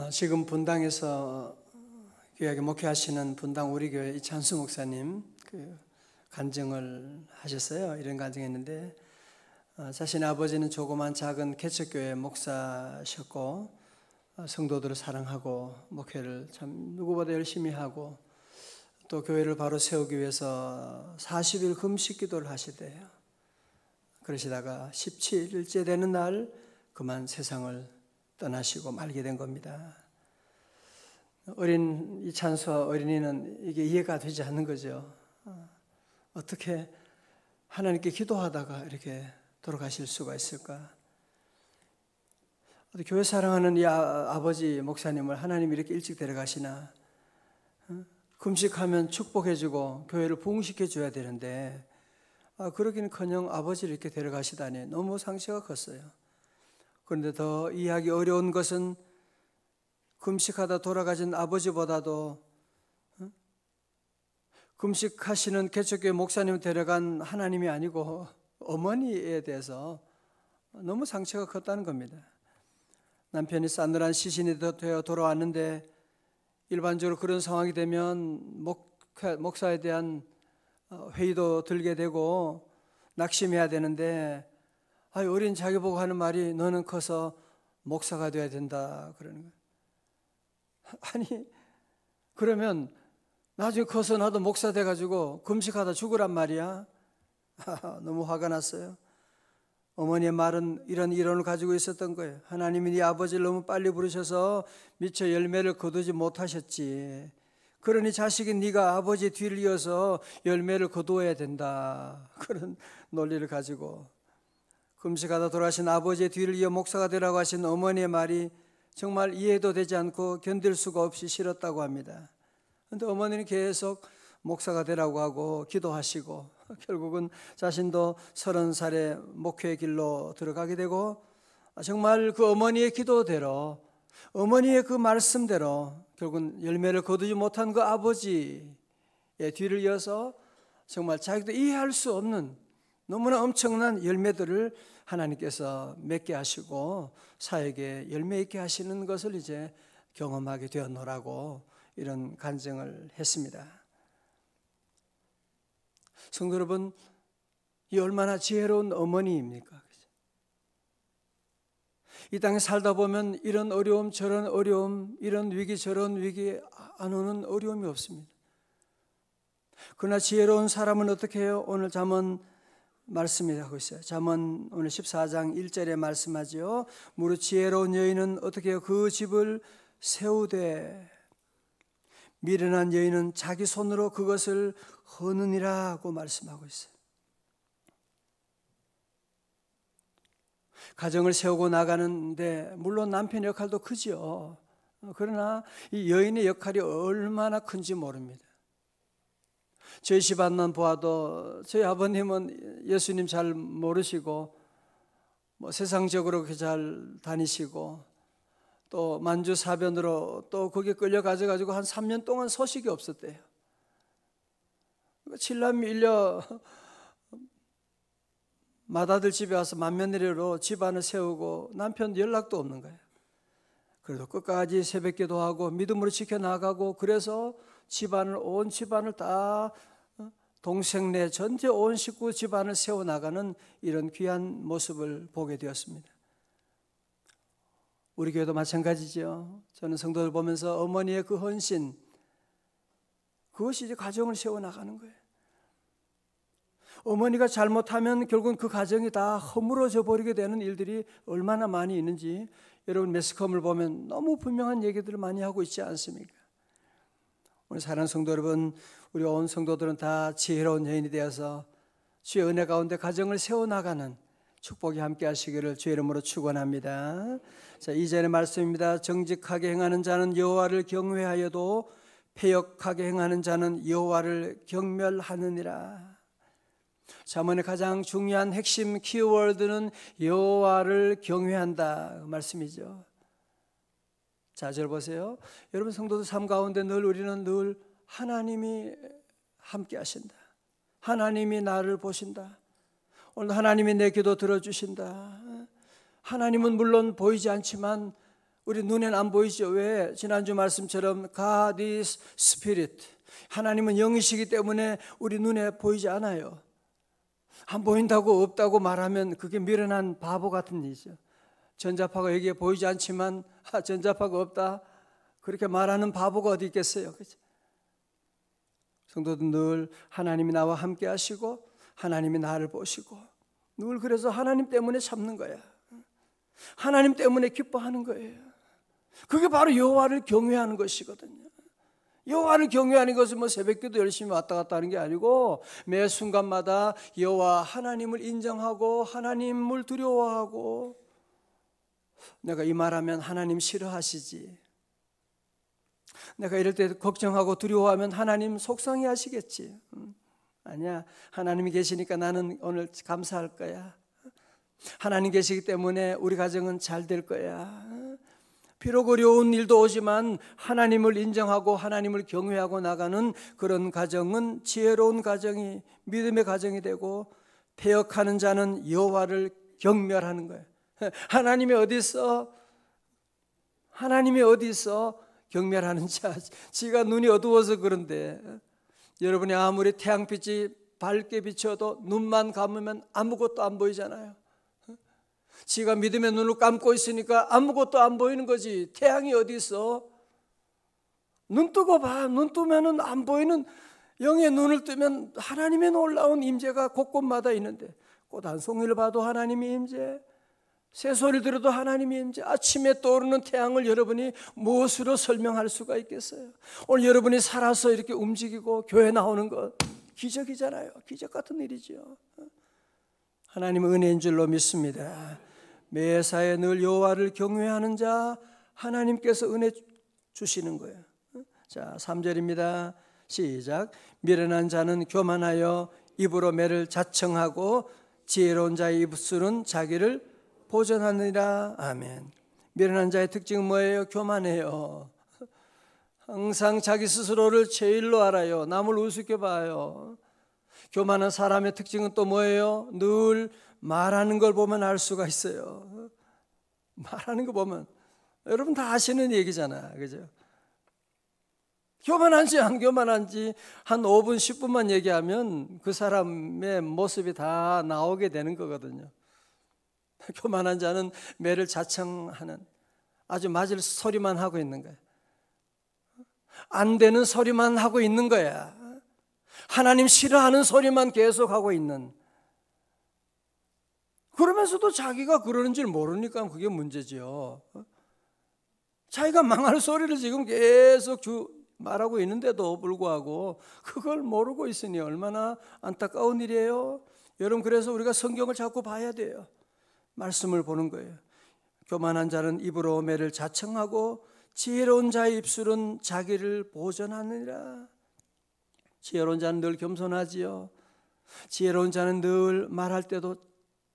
지금 분당에서 교회에 목회하시는 분당 우리 교회 이찬수 목사님 간증을 하셨어요. 이런 간증했는데 자신의 아버지는 조그만 작은 개척교회 목사셨고 성도들을 사랑하고 목회를 참 누구보다 열심히 하고 또 교회를 바로 세우기 위해서 40일 금식 기도를 하시대요. 그러시다가 17일째 되는 날 그만 세상을 떠나시고 말게 된 겁니다. 어린 이찬수 어린이는 이게 이해가 되지 않는 거죠. 어떻게 하나님께 기도하다가 이렇게 돌아가실 수가 있을까? 교회 사랑하는 이 아버지 목사님을 하나님이 이렇게 일찍 데려가시나? 금식하면 축복해주고 교회를 부흥시켜줘야 되는데 그러기는커녕 아버지를 이렇게 데려가시다니 너무 상처가 컸어요. 그런데 더 이해하기 어려운 것은 금식하다 돌아가신 아버지보다도 금식하시는 개척교회 목사님 데려간 하나님이 아니고 어머니에 대해서 너무 상처가 컸다는 겁니다. 남편이 싸늘한 시신이 되어 돌아왔는데 일반적으로 그런 상황이 되면 목사에 대한 회의도 들게 되고 낙심해야 되는데 어린 자기 보고 하는 말이 너는 커서 목사가 돼야 된다 그러는 거예요. 아니 그러면 나중에 커서 나도 목사 돼가지고 금식하다 죽으란 말이야. 너무 화가 났어요. 어머니의 말은 이런 이론을 가지고 있었던 거예요. 하나님이 네 아버지를 너무 빨리 부르셔서 미처 열매를 거두지 못하셨지. 그러니 자식인 네가 아버지 뒤를 이어서 열매를 거두어야 된다. 그런 논리를 가지고 금식하다 돌아가신 아버지의 뒤를 이어 목사가 되라고 하신 어머니의 말이 정말 이해도 되지 않고 견딜 수가 없이 싫었다고 합니다. 그런데 어머니는 계속 목사가 되라고 하고 기도하시고 결국은 자신도 30살에 목회의 길로 들어가게 되고 정말 그 어머니의 기도대로 어머니의 그 말씀대로 결국은 열매를 거두지 못한 그 아버지의 뒤를 이어서 정말 자기도 이해할 수 없는 너무나 엄청난 열매들을 하나님께서 맺게 하시고 사역에 열매 있게 하시는 것을 이제 경험하게 되었노라고 이런 간증을 했습니다. 성도 여러분, 이 얼마나 지혜로운 어머니입니까? 이 땅에 살다 보면 이런 어려움 저런 어려움 이런 위기 저런 위기 안 오는 어려움이 없습니다. 그러나 지혜로운 사람은 어떻게 해요? 오늘 잠언 말씀이 하고 있어요. 잠언 오늘 14장 1절에 말씀하죠. 무릇 지혜로운 여인은 어떻게 해요? 그 집을 세우되 미련한 여인은 자기 손으로 그것을 허느니라고 말씀하고 있어요. 가정을 세우고 나가는데 물론 남편 역할도 크죠. 그러나 이 여인의 역할이 얼마나 큰지 모릅니다. 저희 집안만 보아도 저희 아버님은 예수님 잘 모르시고 세상적으로 그렇게 잘 다니시고 또 만주사변으로 또 거기에 끌려가져가지고 한 3년 동안 소식이 없었대요. 칠남 일녀 맏아들 집에 와서 맏며느리로 집안을 세우고 남편 연락도 없는 거예요. 그래도 끝까지 새벽기도 하고 믿음으로 지켜나가고 그래서 온 집안을 다 동생네 전체 온 식구 집안을 세워나가는 이런 귀한 모습을 보게 되었습니다. 우리 교회도 마찬가지죠. 저는 성도들 보면서 어머니의 그 헌신 그것이 이제 가정을 세워나가는 거예요. 어머니가 잘못하면 결국은 그 가정이 다 허물어져 버리게 되는 일들이 얼마나 많이 있는지 여러분 매스컴을 보면 너무 분명한 얘기들을 많이 하고 있지 않습니까? 오늘 사랑하는 성도 여러분, 우리 온 성도들은 다 지혜로운 여인이 되어서 주의 은혜 가운데 가정을 세워나가는 축복이 함께 하시기를 주의 이름으로 축원합니다. 자, 2절의 말씀입니다. 정직하게 행하는 자는 여호와를 경외하여도 패역하게 행하는 자는 여호와를 경멸하느니라. 잠언의 가장 중요한 핵심 키워드는 여호와를 경외한다 그 말씀이죠. 자, 절 보세요. 여러분 성도들 삶 가운데 우리는 늘 하나님이 함께 하신다. 하나님이 나를 보신다. 오늘 하나님이 내 기도 들어주신다. 하나님은 물론 보이지 않지만 우리 눈에는 안 보이죠. 왜? 지난주 말씀처럼 God is Spirit, 하나님은 영이시기 때문에 우리 눈에 보이지 않아요. 안 보인다고 없다고 말하면 그게 미련한 바보 같은 일이죠. 전자파가 여기에 보이지 않지만 전자파가 없다 그렇게 말하는 바보가 어디 있겠어요. 그렇죠? 성도들 늘 하나님이 나와 함께 하시고 하나님이 나를 보시고 늘 그래서 하나님 때문에 참는 거야. 하나님 때문에 기뻐하는 거예요. 그게 바로 여호와를 경외하는 것이거든요. 여호와를 경외하는 것은 뭐 새벽기도 열심히 왔다 갔다 하는 게 아니고 매 순간마다 여호와 하나님을 인정하고 하나님을 두려워하고, 내가 이 말하면 하나님 싫어하시지, 내가 이럴 때 걱정하고 두려워하면 하나님 속상해 하시겠지. 아니야, 하나님이 계시니까 나는 오늘 감사할 거야. 하나님 계시기 때문에 우리 가정은 잘 될 거야. 비록 어려운 일도 오지만 하나님을 인정하고 하나님을 경외하고 나가는 그런 가정은 지혜로운 가정이, 믿음의 가정이 되고, 패역하는 자는 여호와를 경멸하는 거예요. 하나님이 어디 있어? 하나님이 어디 있어? 경멸하는 자. 지가 눈이 어두워서 그런데, 여러분이 아무리 태양빛이 밝게 비춰도 눈만 감으면 아무것도 안 보이잖아요. 지가 믿음의 눈을 감고 있으니까 아무것도 안 보이는 거지. 태양이 어디 있어? 눈 뜨고 봐. 눈 뜨면은 안 보이는, 영의 눈을 뜨면 하나님의 놀라운 임재가 곳곳마다 있는데, 꽃 한 송이를 봐도 하나님의 임재, 새소리를 들어도 하나님의 임재, 아침에 떠오르는 태양을 여러분이 무엇으로 설명할 수가 있겠어요? 오늘 여러분이 살아서 이렇게 움직이고 교회 나오는 것 기적이잖아요. 기적 같은 일이죠. 하나님은 은혜인 줄로 믿습니다. 매사에 늘 여호와를 경외하는 자, 하나님께서 은혜 주시는 거예요. 자, 3절입니다. 시작. 미련한 자는 교만하여 입으로 매를 자청하고 지혜로운 자의 입술은 자기를 보전하느니라. 아멘. 미련한 자의 특징은 뭐예요? 교만해요. 항상 자기 스스로를 제일로 알아요. 남을 우습게 봐요. 교만한 사람의 특징은 또 뭐예요? 늘 말하는 걸 보면 알 수가 있어요. 말하는 거 보면, 여러분 다 아시는 얘기잖아, 그죠? 교만한지 안 교만한지 한 5분 10분만 얘기하면 그 사람의 모습이 다 나오게 되는 거거든요. 교만한 자는 매를 자청하는, 아주 맞을 소리만 하고 있는 거야. 안 되는 소리만 하고 있는 거야. 하나님 싫어하는 소리만 계속하고 있는, 그러면서도 자기가 그러는 줄 모르니까 그게 문제죠. 자기가 망할 소리를 지금 계속 말하고 있는데도 불구하고 그걸 모르고 있으니 얼마나 안타까운 일이에요. 여러분, 그래서 우리가 성경을 자꾸 봐야 돼요. 말씀을 보는 거예요. 교만한 자는 입으로 매를 자청하고 지혜로운 자의 입술은 자기를 보전하느니라. 지혜로운 자는 늘 겸손하지요. 지혜로운 자는 늘 말할 때도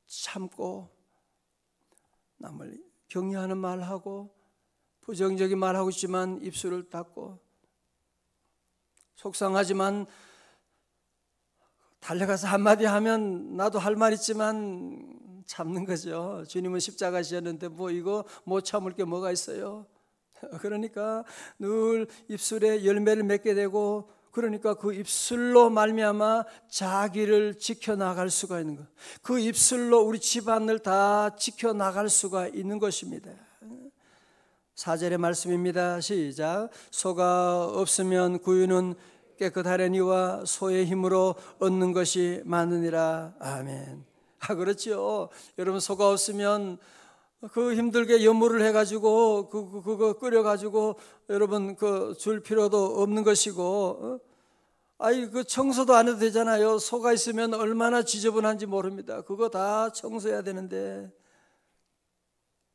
참고 남을 격려하는 말하고 부정적인 말하고 있지만 입술을 닫고, 속상하지만 달려가서 한마디 하면 나도 할 말 있지만 참는 거죠. 주님은 십자가 지셨는데 뭐 이거 못 참을 게 뭐가 있어요. 그러니까 늘 입술에 열매를 맺게 되고, 그러니까 그 입술로 말미암아 자기를 지켜나갈 수가 있는 것, 그 입술로 우리 집안을 다 지켜나갈 수가 있는 것입니다. 4절의 말씀입니다. 시작. 소가 없으면 구유는 깨끗하려니와 소의 힘으로 얻는 것이 많으니라. 아멘. 그렇죠. 여러분, 소가 없으면 그 힘들게 연물을 해가지고 그거 끓여가지고 여러분 그 줄 필요도 없는 것이고, 그 청소도 안 해도 되잖아요. 소가 있으면 얼마나 지저분한지 모릅니다. 그거 다 청소해야 되는데.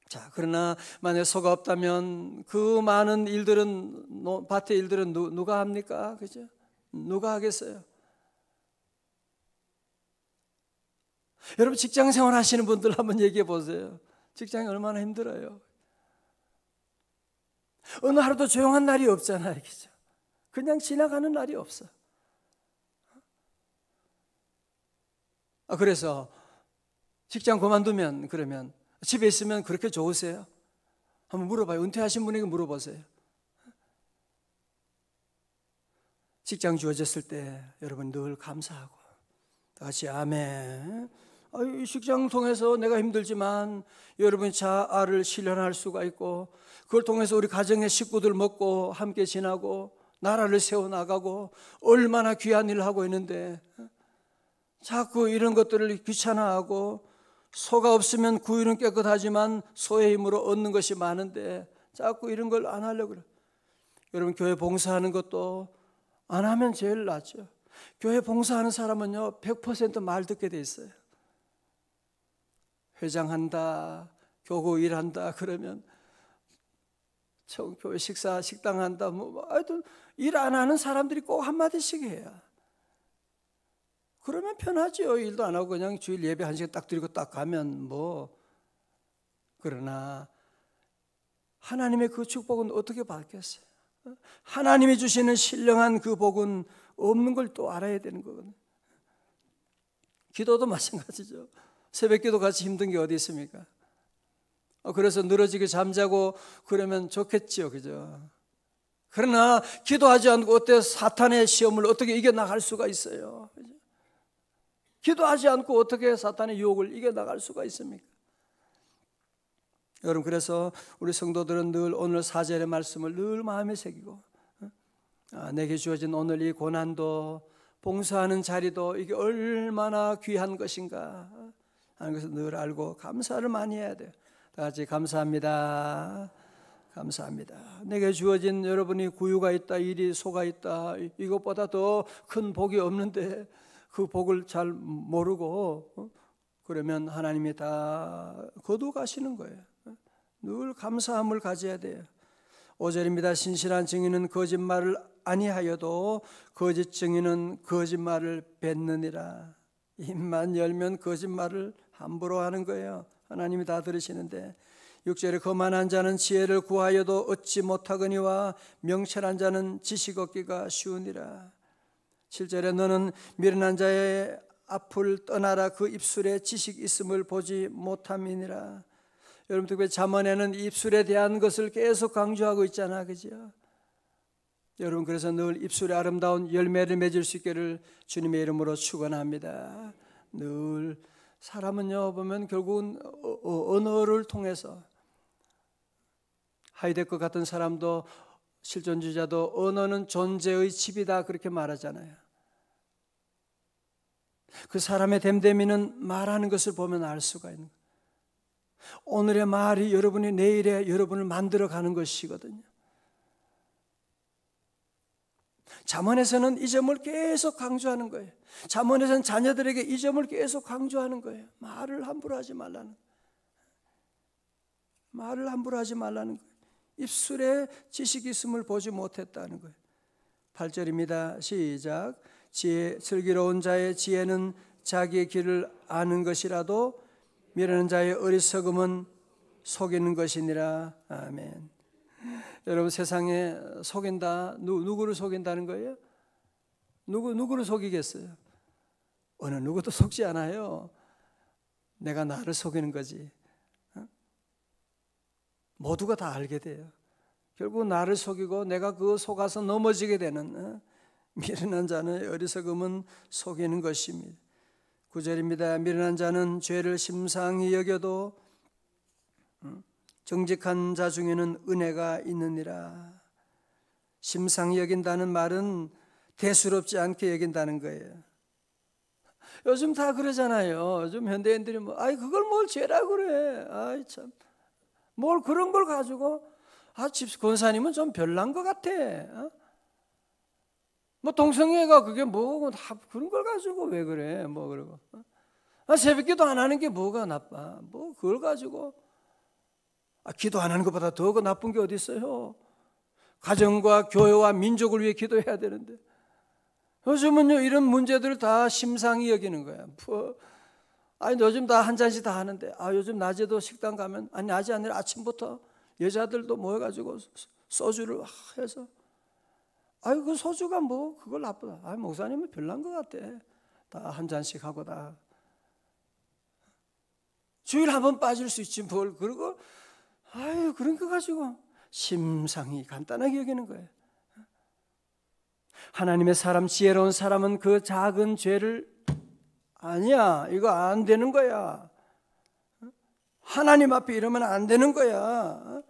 자, 그러나 만약 소가 없다면 그 많은 일들은, 밭의 일들은 누가 합니까? 그죠? 누가 하겠어요? 여러분, 직장 생활 하시는 분들 한번 얘기해 보세요. 직장이 얼마나 힘들어요. 어느 하루도 조용한 날이 없잖아요. 그죠? 그냥 지나가는 날이 없어. 그래서 직장 그만두면, 그러면 집에 있으면 그렇게 좋으세요? 한번 물어봐요. 은퇴하신 분에게 물어보세요. 직장 주어졌을 때 여러분 늘 감사하고 다 같이 아멘. 이 직장 통해서 내가 힘들지만 여러분이 자아를 실현할 수가 있고 그걸 통해서 우리 가정의 식구들 먹고 함께 지나고 나라를 세워나가고 얼마나 귀한 일을 하고 있는데 자꾸 이런 것들을 귀찮아하고 소가 없으면 구유는 깨끗하지만 소의 힘으로 얻는 것이 많은데 자꾸 이런 걸 안 하려고 그래요. 여러분 교회 봉사하는 것도 안 하면 제일 낫죠. 교회 봉사하는 사람은요 100% 말 듣게 돼 있어요. 회장한다, 교구 일한다 그러면 교회 식당 한다 뭐 하여튼 일 안 하는 사람들이 꼭 한마디씩 해요. 그러면 편하죠. 일도 안 하고 그냥 주일 예배 1시간 딱 드리고 딱 가면 뭐. 그러나 하나님의 그 축복은 어떻게 받겠어요? 하나님이 주시는 신령한 그 복은 없는 걸 또 알아야 되는 거거든요. 기도도 마찬가지죠. 새벽기도 같이 힘든 게 어디 있습니까? 그래서 늘어지게 잠자고 그러면 좋겠죠, 그죠? 그러나 기도하지 않고 어때 사탄의 시험을 어떻게 이겨나갈 수가 있어요? 그죠? 기도하지 않고 어떻게 사탄의 유혹을 이겨나갈 수가 있습니까? 여러분 그래서 우리 성도들은 늘 오늘 4절의 말씀을 늘 마음에 새기고 내게 주어진 오늘 이 고난도 봉사하는 자리도 이게 얼마나 귀한 것인가 하는 것을 늘 알고 감사를 많이 해야 돼요. 다 같이 감사합니다. 감사합니다. 내게 주어진 여러분이 구유가 있다, 일이 소가 있다, 이것보다 더 큰 복이 없는데 그 복을 잘 모르고 그러면 하나님이 다 거두가시는 거예요. 늘 감사함을 가져야 돼요. 5절입니다. 신실한 증인은 거짓말을 아니하여도 거짓 증인은 거짓말을 뱉느니라. 입만 열면 거짓말을 함부로 하는 거예요. 하나님이 다 들으시는데 6절에 거만한 자는 지혜를 구하여도 얻지 못하거니와 명철한 자는 지식 얻기가 쉬우니라. 7절에 너는 미련한 자의 앞을 떠나라. 그 입술에 지식 있음을 보지 못함이니라. 여러분 특별히 잠언에는 입술에 대한 것을 계속 강조하고 있잖아, 그죠? 여러분 그래서 늘 입술에 아름다운 열매를 맺을 수 있기를 주님의 이름으로 축원합니다. 늘 사람은요 보면 결국은 언어를 통해서 하이데거 같은 사람도 실존주의자도 언어는 존재의 칩이다 그렇게 말하잖아요. 그 사람의 됨됨이는 말하는 것을 보면 알 수가 있는 거예요. 오늘의 말이 여러분이 내일의 여러분을 만들어가는 것이거든요. 잠언에서는 이 점을 계속 강조하는 거예요. 잠언에서는 자녀들에게 이 점을 계속 강조하는 거예요. 말을 함부로 하지 말라는 거예요. 말을 함부로 하지 말라는 거예요. 입술에 지식이 있음을 보지 못했다는 거예요. 8절입니다. 시작. 슬기로운 자의 지혜는 자기의 길을 아는 것이라도 미련한 자의 어리석음은 속이는 것이니라. 아멘. 여러분 세상에 속인다. 누구를 속인다는 거예요? 누구를 속이겠어요? 어느 누구도 속지 않아요. 내가 나를 속이는 거지. 모두가 다 알게 돼요. 결국 나를 속이고 내가 그 속아서 넘어지게 되는 미련한 자는 어리석음은 속이는 것입니다. 9절입니다. 미련한 자는 죄를 심상히 여겨도 정직한 자 중에는 은혜가 있느니라. 심상히 여긴다는 말은 대수롭지 않게 여긴다는 거예요. 요즘 다 그러잖아요. 요즘 현대인들이 그걸 뭘 죄라고 그래. 참. 뭘 그런 걸 가지고 집 권사님은 좀 별난 것 같아. 동성애가 그게 뭐고 다 그런 걸 가지고 왜 그래? 그러고 새벽기도 안 하는 게 뭐가 나빠? 그걸 가지고 기도 안 하는 것보다 더 나쁜 게 어디 있어요? 가정과 교회와 민족을 위해 기도해야 되는데 요즘은요 이런 문제들을 다 심상히 여기는 거야. 요즘 다 한 잔씩 다 하는데 요즘 낮에도 식당 가면 낮이 아니라 아침부터 여자들도 모여가지고 소주를 해서 그 소주가 그걸 나쁘다. 목사님은 별난 것 같아. 다 한 잔씩 하고 다 주일 한 번 빠질 수 있지 뭘. 그리고 아유, 그런 거 가지고 심상히 간단하게 여기는 거예요. 하나님의 사람, 지혜로운 사람은 그 작은 죄를 아니야, 이거 안 되는 거야. 하나님 앞에 이러면 안 되는 거야.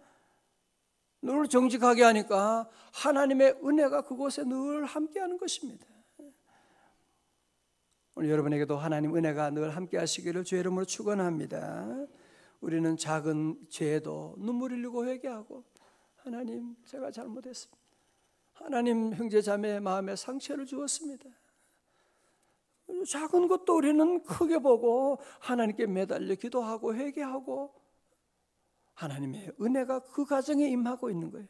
늘 정직하게 하니까 하나님의 은혜가 그곳에 늘 함께하는 것입니다. 오늘 여러분에게도 하나님 은혜가 늘 함께 하시기를 주의 이름으로 축원합니다. 우리는 작은 죄에도 눈물 흘리고 회개하고, 하나님, 제가 잘못했습니다. 하나님, 형제 자매의 마음에 상처를 주었습니다. 작은 것도 우리는 크게 보고 하나님께 매달려 기도하고 회개하고, 하나님의 은혜가 그 가정에 임하고 있는 거예요.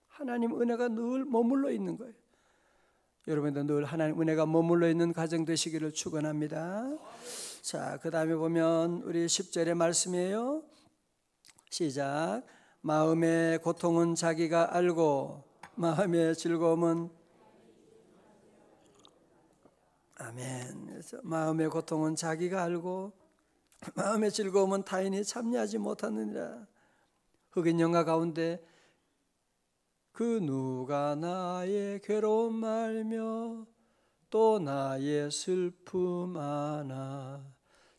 하나님 은혜가 늘 머물러 있는 거예요. 여러분도 늘 하나님 은혜가 머물러 있는 가정 되시기를 축원합니다. 자, 그 다음에 보면 우리 10절의 말씀이에요. 시작. 마음의 고통은 자기가 알고 마음의 즐거움은, 아멘. 그래서 마음의 고통은 자기가 알고 마음의 즐거움은 타인이 참여하지 못하느니라. 흑인 영화 가운데 그 누가 나의 괴로움 알며 또 나의 슬픔 아나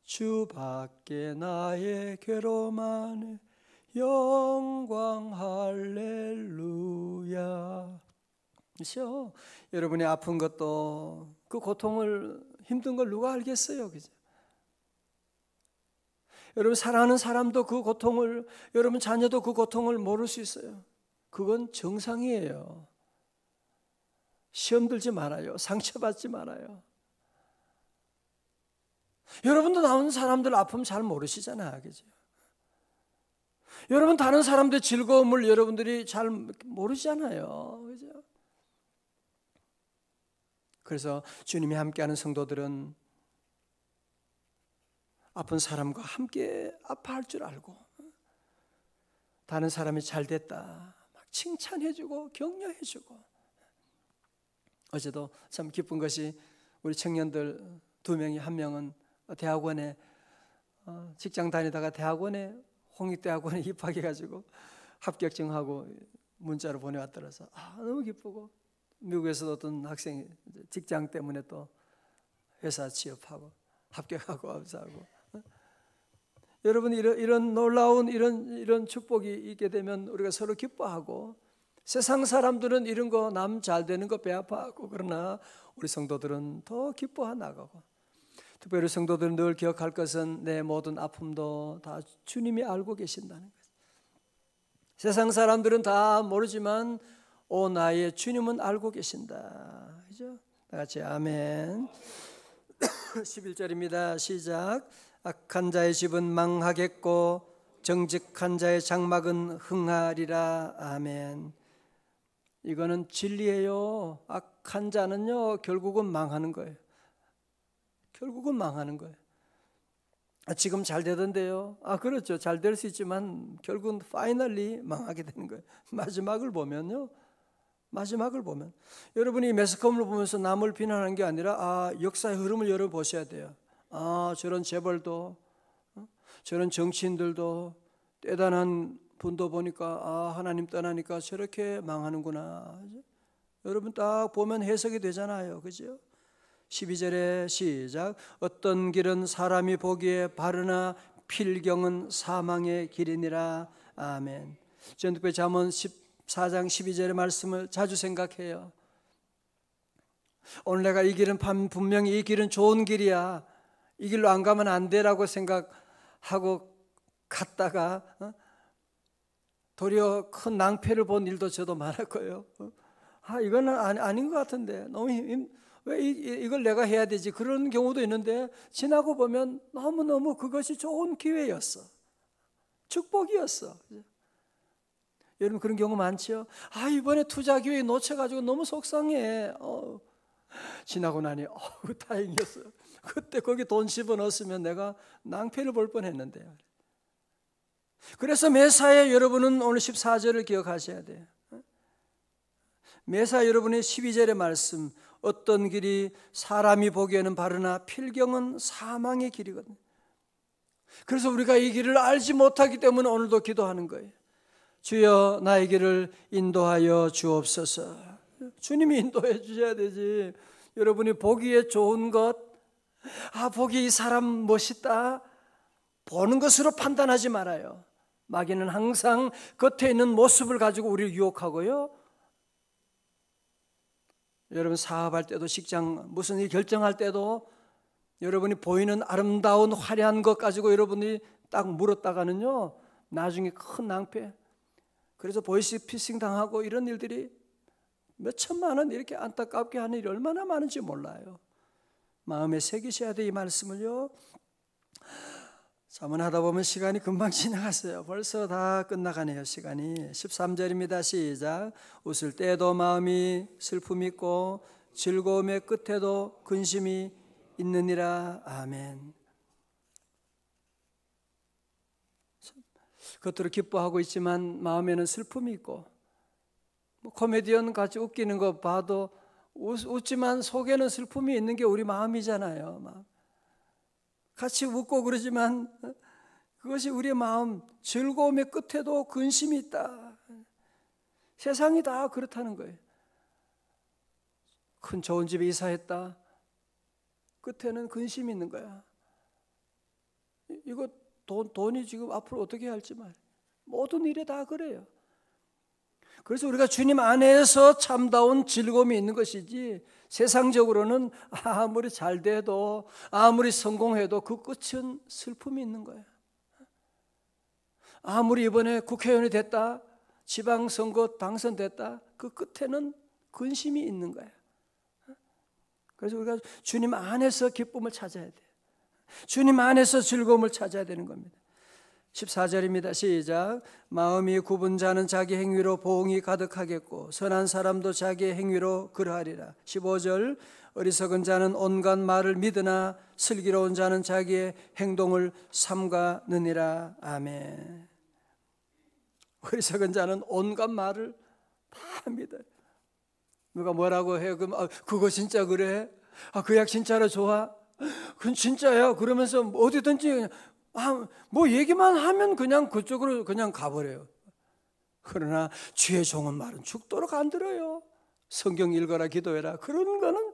주밖에 나의 괴로움 아네 영광 할렐루야. 그렇죠? 여러분이 아픈 것도 그 고통을, 힘든 걸 누가 알겠어요? 그죠? 여러분 사랑하는 사람도 그 고통을, 여러분 자녀도 그 고통을 모를 수 있어요. 그건 정상이에요. 시험 들지 말아요. 상처받지 말아요. 여러분도 나오는 사람들 아픔 잘 모르시잖아요. 그죠? 여러분 다른 사람들의 즐거움을 여러분들이 잘 모르시잖아요. 그죠? 그래서 주님이 함께하는 성도들은 아픈 사람과 함께 아파할 줄 알고, 다른 사람이 잘 됐다 막 칭찬해주고 격려해주고. 어제도 참 기쁜 것이 우리 청년들 2명이, 한 명은 대학원에 직장 다니다가 대학원에, 홍익대학원에 입학해가지고 합격증하고 문자로 보내왔더라서 너무 기쁘고, 미국에서도 어떤 학생이 직장 때문에 또 회사 취업하고 합격하고 합사하고. 여러분 이런 놀라운 이런 축복이 있게 되면 우리가 서로 기뻐하고, 세상 사람들은 이런 거 남 잘 되는 거 배 아파하고, 그러나 우리 성도들은 더 기뻐하 나가고. 특별히 성도들은 늘 기억할 것은 내 모든 아픔도 다 주님이 알고 계신다는 것. 세상 사람들은 다 모르지만 나의 주님은 알고 계신다. 그죠? 다 같이 아멘. 11절입니다. 시작. 악한 자의 집은 망하겠고 정직한 자의 장막은 흥하리라. 아멘. 이거는 진리예요. 악한 자는요 결국은 망하는 거예요. 결국은 망하는 거예요. 지금 잘 되던데요. 그렇죠. 잘 될 수 있지만 결국은 파이널리 망하게 되는 거예요. 마지막을 보면요. 마지막을 보면, 여러분이 매스컴을 보면서 남을 비난하는 게 아니라 역사의 흐름을 여러분 보셔야 돼요. 저런 재벌도, 저런 정치인들도, 대단한 분도 보니까 하나님 떠나니까 저렇게 망하는구나. 여러분 딱 보면 해석이 되잖아요. 그죠? 12절에 시작. 어떤 길은 사람이 보기에 바르나 필경은 사망의 길이니라. 아멘. 전도편 잠언 14장 12절의 말씀을 자주 생각해요. 오늘 내가 이 길은 분명히 이 길은 좋은 길이야, 이 길로 안 가면 안 돼라고 생각하고 갔다가 도리어 큰 낭패를 본 일도 저도 많을 거예요. 이거는 아닌 것 같은데, 너무 왜 이걸 내가 해야 되지? 그런 경우도 있는데, 지나고 보면 너무너무 그것이 좋은 기회였어. 축복이었어. 여러분 그런 경우 많죠? 이번에 투자 기회 놓쳐가지고 너무 속상해. 지나고 나니 다행이었어요. 그때 거기 돈 집어넣었으면 내가 낭패를 볼 뻔했는데. 그래서 매사에 여러분은 오늘 14절을 기억하셔야 돼요. 매사 여러분의 12절의 말씀, 어떤 길이 사람이 보기에는 바르나 필경은 사망의 길이거든요. 그래서 우리가 이 길을 알지 못하기 때문에 오늘도 기도하는 거예요. 주여 나의 길을 인도하여 주옵소서. 주님이 인도해 주셔야 되지. 여러분이 보기에 좋은 것, 보기 이 사람 멋있다, 보는 것으로 판단하지 말아요. 마귀는 항상 겉에 있는 모습을 가지고 우리를 유혹하고요. 여러분 사업할 때도, 직장 무슨 일 결정할 때도 여러분이 보이는 아름다운 화려한 것 가지고 여러분이 딱 물었다가는요, 나중에 큰 낭패. 그래서 보이스피싱 당하고 이런 일들이 몇 천만 원 이렇게 안타깝게 하는 일이 얼마나 많은지 몰라요. 마음에 새기셔야 돼, 이 말씀을요. 자문하다 보면 시간이 금방 지나갔어요. 벌써 다 끝나가네요, 시간이. 13절입니다. 시작. 웃을 때도 마음이 슬픔이 있고 즐거움의 끝에도 근심이 있느니라. 아멘. 겉으로 기뻐하고 있지만 마음에는 슬픔이 있고, 코미디언 같이 웃기는 거 봐도 웃지만 속에는 슬픔이 있는 게 우리 마음이잖아요. 같이 웃고 그러지만 그것이 우리의 마음, 즐거움의 끝에도 근심이 있다. 세상이 다 그렇다는 거예요. 큰 좋은 집에 이사했다, 끝에는 근심이 있는 거야. 이거 돈이 지금 앞으로 어떻게 할지 말. 모든 일에 다 그래요. 그래서 우리가 주님 안에서 참다운 즐거움이 있는 것이지, 세상적으로는 아무리 잘 돼도 아무리 성공해도 그 끝은 슬픔이 있는 거예요. 아무리 이번에 국회의원이 됐다, 지방선거 당선됐다, 그 끝에는 근심이 있는 거예요. 그래서 우리가 주님 안에서 기쁨을 찾아야 돼요. 주님 안에서 즐거움을 찾아야 되는 겁니다. 14절입니다. 시작. 마음이 굽은 자는 자기 행위로 보응이 가득하겠고 선한 사람도 자기의 행위로 그러하리라. 15절. 어리석은 자는 온갖 말을 믿으나 슬기로운 자는 자기의 행동을 삼가느니라. 아멘. 어리석은 자는 온갖 말을 다 믿어요. 누가 뭐라고 해요? 그럼 그거 진짜 그래? 그 약 진짜로 좋아? 그건 진짜야. 그러면서 어디든지 뭐 얘기만 하면 그냥 그쪽으로 그냥 가버려요. 그러나 주의 종은 말은 죽도록 안 들어요. 성경 읽어라, 기도해라, 그런 거는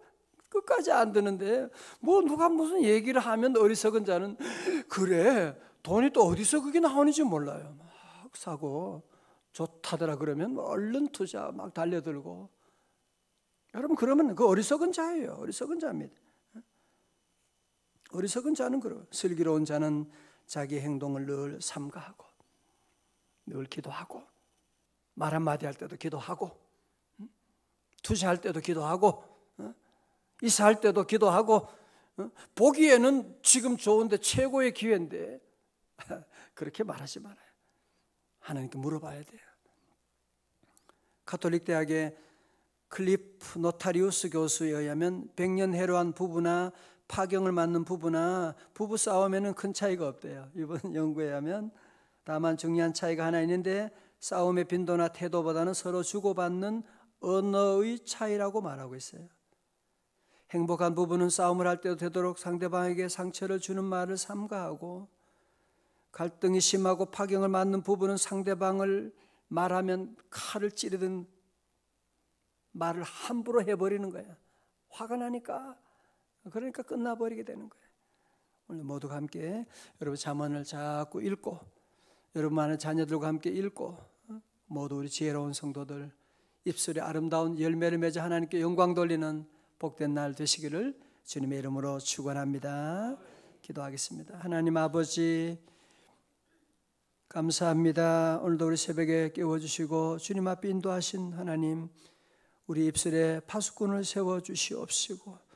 끝까지 안 듣는데, 뭐 누가 무슨 얘기를 하면 어리석은 자는 그래, 돈이 또 어디서 그게 나오는지 몰라요. 막 사고 좋다더라 그러면 얼른 투자 막 달려들고. 여러분, 그러면 그 어리석은 자예요. 어리석은 자입니다. 어리석은 자는 그러. 슬기로운 자는 자기 행동을 늘 삼가하고, 늘 기도하고, 말 한마디 할 때도 기도하고, 투자할 때도 기도하고, 이사할 때도 기도하고, 보기에는 지금 좋은데 최고의 기회인데 그렇게 말하지 말아요. 하나님께 물어봐야 돼요. 가톨릭 대학의 클리프 노타리우스 교수에 의하면 100년 해로한 부부나 파경을 맞는 부부나 부부 싸움에는 큰 차이가 없대요. 이번 연구에 하면 다만 중요한 차이가 하나 있는데, 싸움의 빈도나 태도보다는 서로 주고받는 언어의 차이라고 말하고 있어요. 행복한 부부는 싸움을 할 때도 되도록 상대방에게 상처를 주는 말을 삼가하고, 갈등이 심하고 파경을 맞는 부부는 상대방을 말하면 칼을 찌르든 말을 함부로 해버리는 거야. 화가 나니까. 그러니까 끝나버리게 되는 거예요. 오늘 모두가 함께 여러분 잠언을 자꾸 읽고, 여러분만의 자녀들과 함께 읽고, 모두 우리 지혜로운 성도들 입술에 아름다운 열매를 맺어 하나님께 영광 돌리는 복된 날 되시기를 주님의 이름으로 축원합니다. 기도하겠습니다. 하나님 아버지, 감사합니다. 오늘도 우리 새벽에 깨워주시고 주님 앞에 인도하신 하나님, 우리 입술에 파수꾼을 세워주시옵시고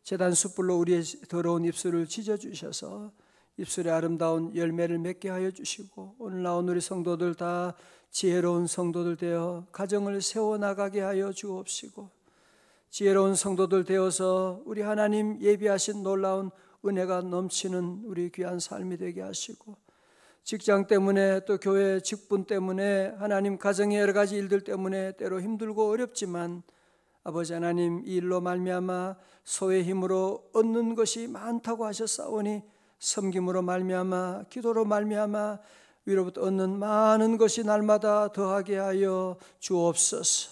제단 숯불로 우리의 더러운 입술을 찢어주셔서 입술에 아름다운 열매를 맺게 하여 주시고, 오늘 나온 우리 성도들 다 지혜로운 성도들 되어 가정을 세워나가게 하여 주옵시고, 지혜로운 성도들 되어서 우리 하나님 예비하신 놀라운 은혜가 넘치는 우리 귀한 삶이 되게 하시고, 직장 때문에 또 교회 직분 때문에 하나님 가정의 여러 가지 일들 때문에 때로 힘들고 어렵지만 아버지 하나님, 이 일로 말미암아 소의 힘으로 얻는 것이 많다고 하셨사오니 섬김으로 말미암아 기도로 말미암아 위로부터 얻는 많은 것이 날마다 더하게 하여 주옵소서.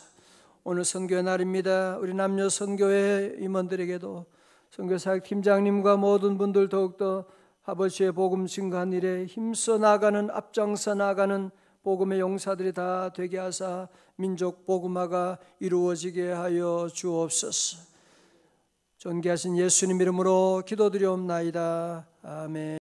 오늘 선교의 날입니다. 우리 남녀 선교회 임원들에게도 선교사역 팀장님과 모든 분들 더욱더 아버지의 복음 증거한 일에 힘써 나가는 앞장서 나가는 복음의 용사들이 다 되게 하사 민족 복음화가 이루어지게 하여 주옵소서. 존귀하신 예수님 이름으로 기도드리옵나이다. 아멘.